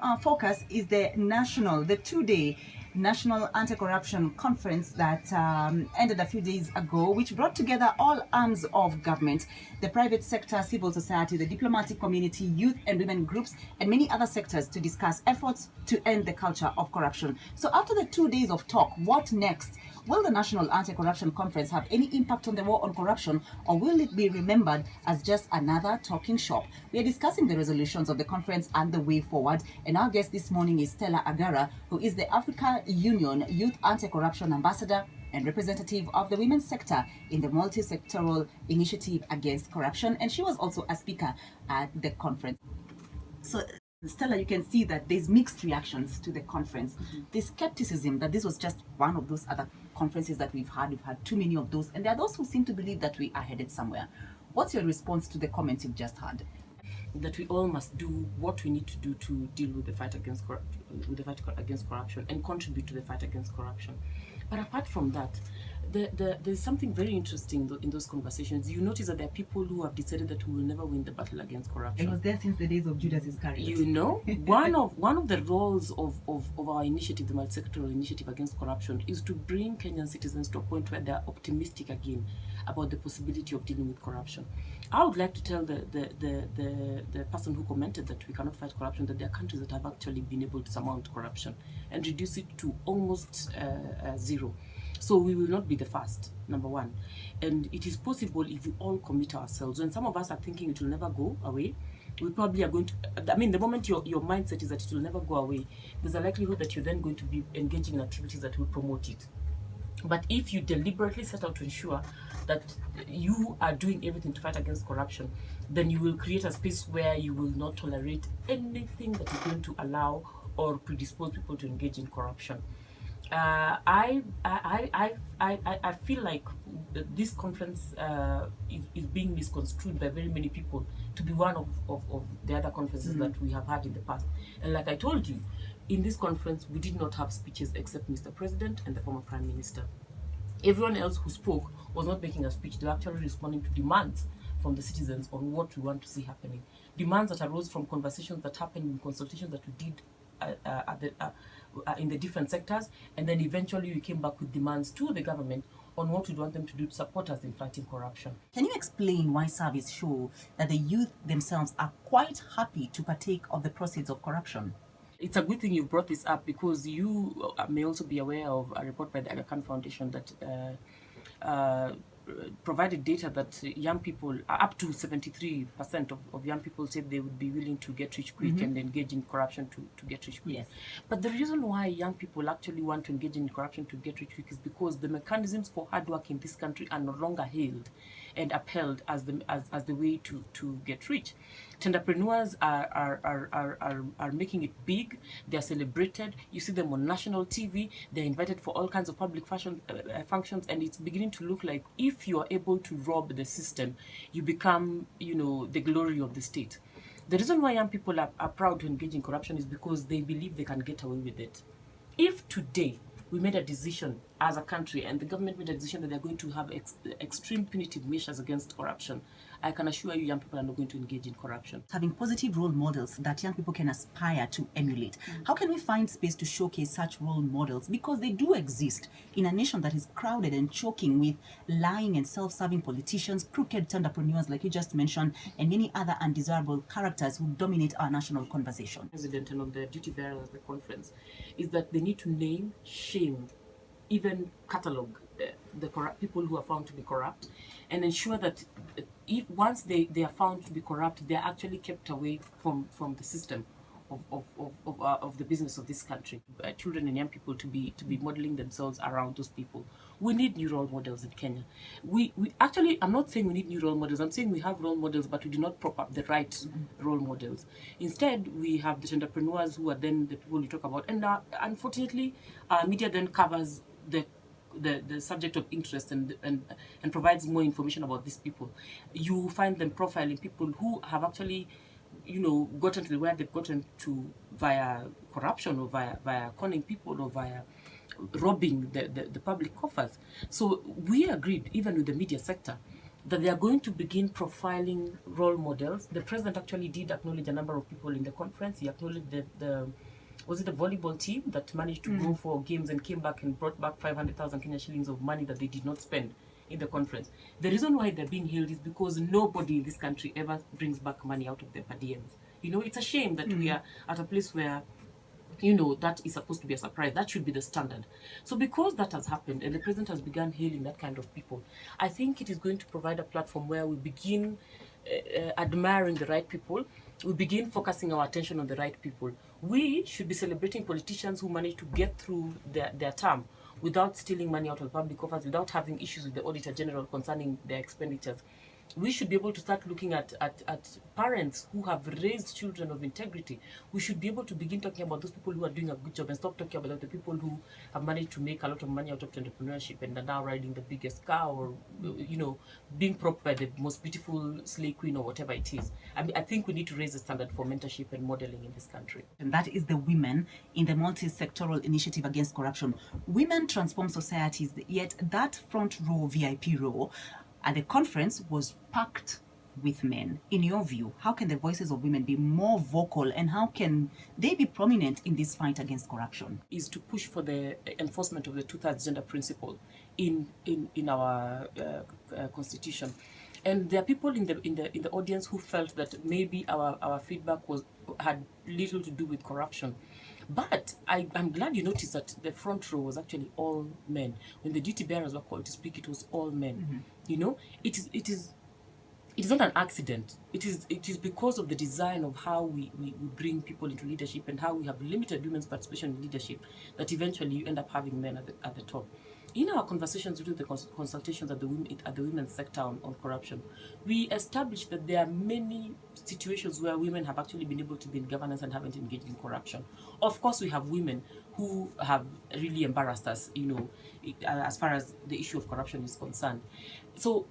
Our focus is the 2-day National Anti-Corruption Conference that ended a few days ago, which brought together all arms of government, the private sector, civil society, the diplomatic community, youth and women groups, and many other sectors to discuss efforts to end the culture of corruption. So after the 2 days of talk, what next? Will the National Anti-Corruption Conference have any impact on the war on corruption, or will it be remembered as just another talking shop? We are discussing the resolutions of the conference and the way forward, and our guest this morning is Stella Agara, who is the Africa Union Youth Anti-Corruption Ambassador and representative of the women's sector in the multi-sectoral initiative against corruption, and she was also a speaker at the conference. So Stella, you can see that there's mixed reactions to the conference. There's skepticism that this was just one of those other conferences that we've had. We've had too many of those, and there are those who seem to believe that we are headed somewhere. What's your response to the comments you've just had? That we all must do what we need to do to deal with the fight against corruption and contribute to the fight against corruption. But apart from that, there's something very interesting in those conversations. You notice that there are people who have decided that we will never win the battle against corruption. It was there since the days of Judas Iscariot. You know, one of the roles of our initiative, the multi-sectoral initiative against corruption, is to bring Kenyan citizens to a point where they are optimistic again about the possibility of dealing with corruption. I would like to tell the person who commented that we cannot fight corruption that there are countries that have actually been able to surmount corruption and reduce it to almost zero. So we will not be the first, number one. And it is possible if we all commit ourselves. When some of us are thinking it will never go away, we probably are going to, I mean, the moment your mindset is that it will never go away, there's a likelihood that you're then going to be engaging in activities that will promote it. But if you deliberately set out to ensure that you are doing everything to fight against corruption, then you will create a space where you will not tolerate anything that is going to allow or predispose people to engage in corruption. I feel like this conference is being misconstrued by very many people to be one of the other conferences that we have had in the past. And like I told you, in this conference, we did not have speeches except Mr. President and the former Prime Minister. Everyone else who spoke was not making a speech. They were actually responding to demands from the citizens on what we want to see happening. Demands that arose from conversations that happened in consultations that we did in the different sectors, and then eventually we came back with demands to the government on what we want them to do to support us in fighting corruption. Can you explain why surveys show that the youth themselves are quite happy to partake of the proceeds of corruption? It's a good thing you brought this up, because you may also be aware of a report by the Aga Khan Foundation that provided data that young people, up to 73% of young people, said they would be willing to get rich quick and engage in corruption to get rich quick. Yes. But the reason why young people actually want to engage in corruption to get rich quick is because the mechanisms for hard work in this country are no longer held and upheld as the way to get rich. Entrepreneurs are making it big. They are celebrated. You see them on national TV. They're invited for all kinds of public functions, and it's beginning to look like if you are able to rob the system, you become, the glory of the state. The reason why young people are proud to engage in corruption is because they believe they can get away with it. If today we made a decision as a country and the government made a decision that they're going to have extreme punitive measures against corruption, I can assure you young people are not going to engage in corruption. Having positive role models that young people can aspire to emulate. How can we find space to showcase such role models? Because they do exist in a nation that is crowded and choking with lying and self-serving politicians, crooked entrepreneurs like you just mentioned, and many other undesirable characters who dominate our national conversation. President and on the duty bearers of the conference is that they need to name, shame, even catalog the corrupt people who are found to be corrupt, and ensure that if once they are found to be corrupt, they are actually kept away from the system of the business of this country. Children and young people to be modeling themselves around those people. We need new role models in Kenya. We actually, I'm not saying we need new role models. I'm saying we have role models, but we do not prop up the right role models. Instead, we have the entrepreneurs who are then the people you talk about, and unfortunately, media then covers the subject of interest and provides more information about these people. You find them profiling people who have actually gotten to where they've gotten to via corruption or via conning people or via robbing the public coffers. So we agreed, even with the media sector, that they are going to begin profiling role models. The president actually did acknowledge a number of people in the conference. He acknowledged the was it the volleyball team that managed to go for games and came back and brought back 500,000 Kenya shillings of money that they did not spend in the conference. The reason why they're being hailed is because nobody in this country ever brings back money out of their per diems. You know, it's a shame that we are at a place where, you know, that is supposed to be a surprise. That should be the standard. So because that has happened and the president has begun hailing that kind of people, I think it is going to provide a platform where we begin admiring the right people. We begin focusing our attention on the right people. We should be celebrating politicians who manage to get through their term without stealing money out of public coffers, without having issues with the Auditor General concerning their expenditures. We should be able to start looking at parents who have raised children of integrity. We should be able to begin talking about those people who are doing a good job and stop talking about the people who have managed to make a lot of money out of entrepreneurship and are now riding the biggest car or, you know, being propped by the most beautiful slay queen or whatever it is. I mean, I think we need to raise the standard for mentorship and modeling in this country. And that is the women in the multi-sectoral initiative against corruption. Women transform societies, yet that front row VIP row at the conference was packed with men. In your view, how can the voices of women be more vocal and how can they be prominent in this fight against corruption? Is to push for the enforcement of the two-thirds gender principle in our constitution. And there are people in the audience who felt that maybe our feedback had little to do with corruption. But I'm glad you noticed that the front row was actually all men. When the duty bearers were called to speak, it was all men. You know, it is not an accident. It is because of the design of how we bring people into leadership and how we have limited women's participation in leadership that eventually you end up having men at the top. In our conversations with the consultations at the women's sector on corruption, we established that there are many situations where women have actually been able to be in governance and haven't engaged in corruption. Of course, we have women who have really embarrassed us, you know, as far as the issue of corruption is concerned. So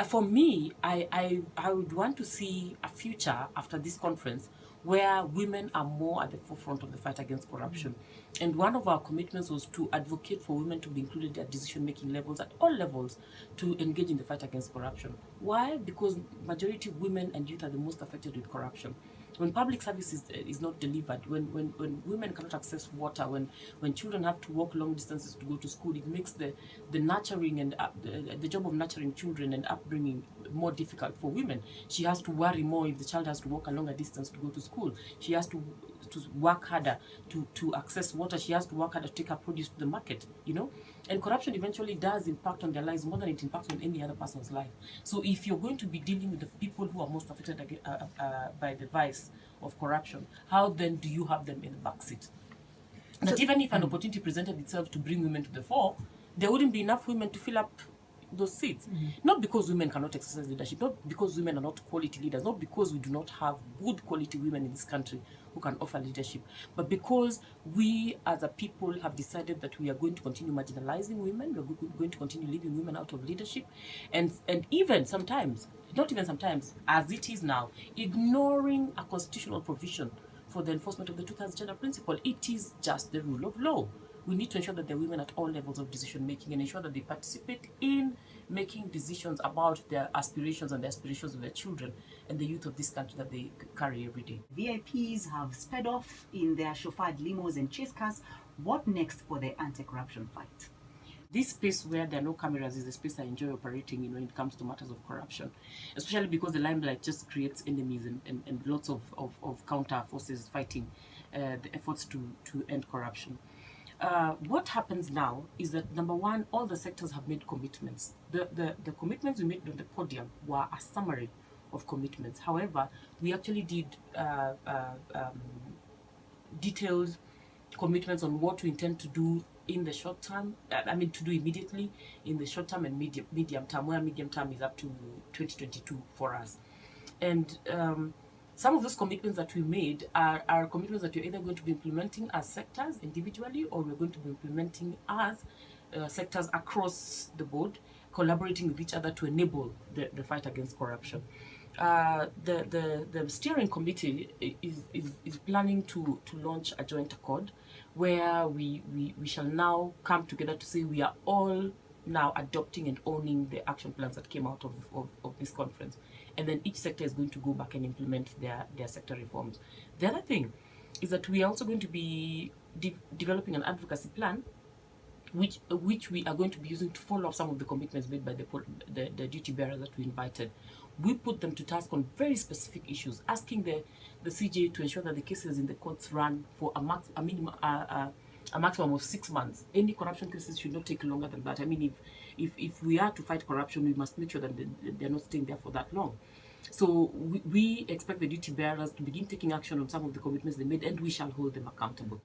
for me, I would want to see a future after this conference where women are more at the forefront of the fight against corruption. And one of our commitments was to advocate for women to be included at decision-making levels, at all levels, to engage in the fight against corruption. Why? Because majority of women and youth are the most affected with corruption. When public service is not delivered, when women cannot access water, when children have to walk long distances to go to school, it makes the nurturing and the job of nurturing children and upbringing more difficult for women. She has to worry more if the child has to walk a longer distance to go to school. She has to work harder to access water. She has to work harder to take her produce to the market, you know. And corruption eventually does impact on their lives more than it impacts on any other person's life. So if you're going to be dealing with the people who are most affected by the vice of corruption, how then do you have them in the backseat? That even if an opportunity presented itself to bring women to the fore, there wouldn't be enough women to fill up those seats. Not because women cannot exercise leadership, not because women are not quality leaders, not because we do not have good quality women in this country who can offer leadership, but because we as a people have decided that we are going to continue marginalizing women, we're going to continue leaving women out of leadership, and even sometimes, not even sometimes, as it is now, ignoring a constitutional provision for the enforcement of the two-thirds gender principle. It is just the rule of law. We need to ensure that there are women at all levels of decision making and ensure that they participate in making decisions about their aspirations and the aspirations of their children and the youth of this country that they carry every day. VIPs have sped off in their chauffeured limos and chase cars. What next for the anti-corruption fight? This space where there are no cameras is a space I enjoy operating in when it comes to matters of corruption, especially because the limelight just creates enemies and lots of counter forces fighting the efforts to end corruption. What happens now is that, number one, all the sectors have made commitments. The commitments we made on the podium were a summary of commitments. However, we actually did detailed commitments on what we intend to do in the short term, to do immediately in the short term and medium term, where medium term is up to 2022 for us. And some of those commitments that we made are commitments that we're either going to be implementing as sectors individually, or we're going to be implementing as sectors across the board, collaborating with each other to enable the fight against corruption. The steering committee is planning to launch a joint accord where we shall now come together to say we are all now adopting and owning the action plans that came out of this conference. And then each sector is going to go back and implement their sector reforms. The other thing is that we are also going to be developing an advocacy plan which we are going to be using to follow up some of the commitments made by the duty bearers that we invited. We put them to task on very specific issues, asking the CJ to ensure that the cases in the courts run for a maximum of 6 months. Any corruption cases should not take longer than that. I mean, if we are to fight corruption, we must make sure that they're not staying there for that long. So we expect the duty bearers to begin taking action on some of the commitments they made, and we shall hold them accountable.